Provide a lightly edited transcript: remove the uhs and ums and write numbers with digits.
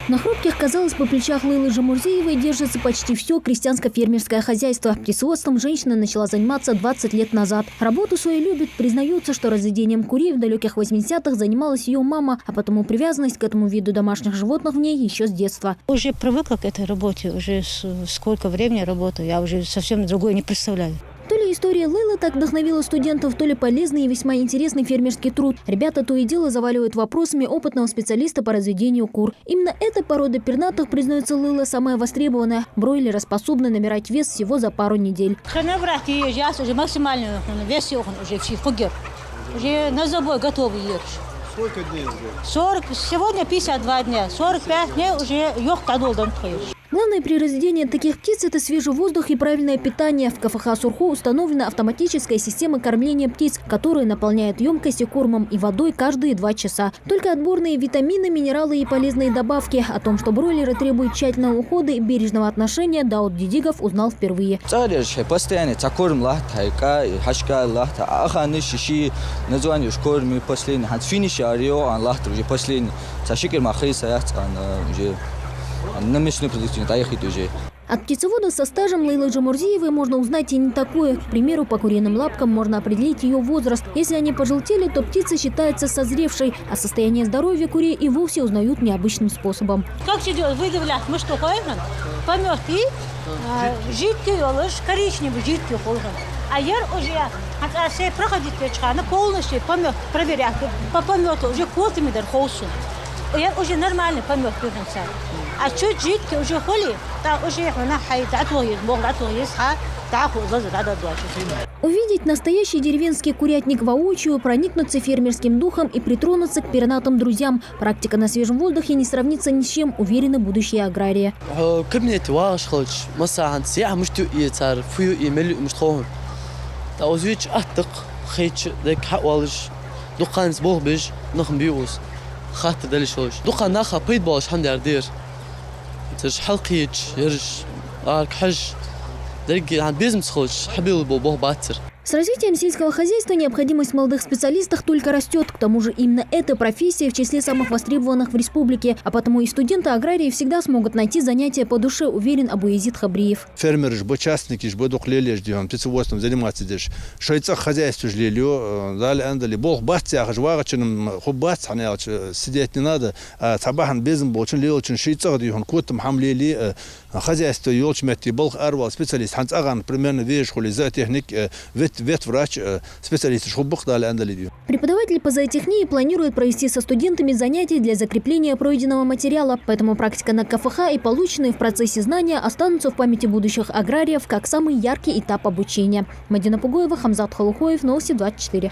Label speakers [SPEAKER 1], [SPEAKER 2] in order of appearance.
[SPEAKER 1] На хрупких, казалось бы, плечах Лейлы Жамурзиевой держится почти все крестьянско-фермерское хозяйство. Птицеводством женщина начала заниматься 20 лет назад. Работу свою любит, признается, что разведением курей в далеких 80-х занималась ее мама, а потому привязанность к этому виду домашних животных в ней еще с детства.
[SPEAKER 2] Уже привыкла к этой работе, уже сколько времени работаю, я уже совсем другое не представляю.
[SPEAKER 1] То ли история Лейлы так вдохновила студентов, то ли полезный и весьма интересный фермерский труд. Ребята то и дело заваливают вопросами опытного специалиста по разведению кур. Именно эта порода пернатых, признается Лейла, самая востребованная. Бройлеры способны набирать вес всего за пару недель.
[SPEAKER 2] Уже максимальный вес, уже все фугер. Уже на забой готовы ешь.
[SPEAKER 3] Сколько дней уже?
[SPEAKER 2] 40, сегодня 52 дня, 45 дней уже ёхтадолдан поешь.
[SPEAKER 1] Главное при разведении таких птиц – это свежий воздух и правильное питание. В КФХ Сурху установлена автоматическая система кормления птиц, которая наполняет емкости кормом и водой каждые 2 часа. Только отборные витамины, минералы и полезные добавки. О том, что бройлеры требуют тщательного ухода и бережного отношения, Дауд Дидигов узнал впервые. От птицевода со стажем Лейлы Жамурзиевой можно узнать и не такое. К примеру, по куриным лапкам можно определить ее возраст. Если они пожелтели, то птица считается созревшей, а состояние здоровья курей и вовсе узнают необычным способом.
[SPEAKER 2] Как идет? Выдавлять, мы что ходим? Помет и жидкий, коричневый жидкий ходим. А я уже проходит она полностью помет проверяет. По помету уже котами дар холсу. Я уже нормальный помет пьется. А чуть жидкий уже холи, так уже она хайт,
[SPEAKER 1] Увидеть настоящий деревенский курятник воочию, проникнуться фермерским духом и притронуться к пернатым друзьям. Практика на свежем воздухе не сравнится ни с чем, уверены будущие аграрии.
[SPEAKER 4] خاطر دلش هوش دقا ناخا بيد باش حمد يردير تج حلقيج يرش حج درجي عن بيزم تخش حبيل بوبوه باتر.
[SPEAKER 1] С развитием сельского хозяйства необходимость в молодых специалистах только растет. К тому же именно эта профессия в числе самых востребованных в республике. А потому и студенты-аграрии всегда смогут найти занятия по душе, уверен Абуязид Хабриев.
[SPEAKER 3] Фермеры ж, частники ж, духлели ж, птицеводством заниматься деш. Шойца хозяйство ж лелю, дали андали. Бог батя, жвагачным хубац, сидеть не надо. Табахан безм болчин лелчин шойца, дюхан котом хамлели хозяйство елчмети бог арвал специалист. Ханц аган примерно веш хули за техник ветврач, специалист шубух дали андали.
[SPEAKER 1] Преподаватель по зоотехнии планирует провести со студентами занятия для закрепления пройденного материала. Поэтому практика на КФХ и полученные в процессе знания останутся в памяти будущих аграриев как самый яркий этап обучения. Мадина Пугоева, Хамзат Халухоев, Новости 24.